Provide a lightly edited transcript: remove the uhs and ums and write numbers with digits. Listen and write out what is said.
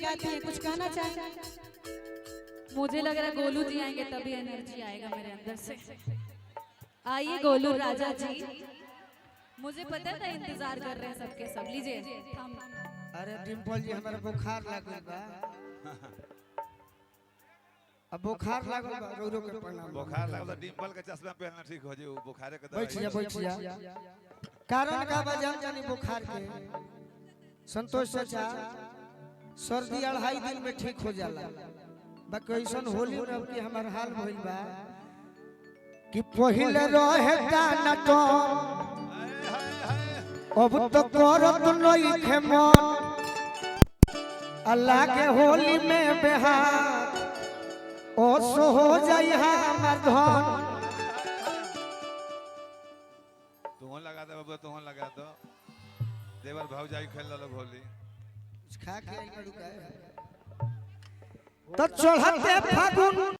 आती हैं, कुछ कहना चाहें? मुझे लग रहा है गोलू जी आएंगे तभी एनर्जी आएगा मेरे अंदर से। आइए गोलू राजा जी, मुझे पता था इंतजार कर रहे हैं सबके सब। लीजिए। अरे डिम्पल जी हमारा बुखार लागल बा। अब बुखार लागल बा, रो रो के प्रणाम। बुखार लागल तो डिम्पल के चश्मा पहनना ठीक हो जाए, बुखारे के बैठ जा। कारण का वजह जानी बुखार के। संतोष चाचा सर्दी 2.5 दिन में ठीक हो जाला। बाकी ऐसा होली में अब की हमार हाल भइल बा कि पहिले रहे गाना तो अब तो करत नहीं खे मन। अल्लाह के होली में बेहार ओ सो हो जाई हमर धन। तुहन लगा दे बाबू, तुहन लगा दो। देवर भौजाई खेल लो होली। खा के आई बड़ू का तो चढ़ते फागुन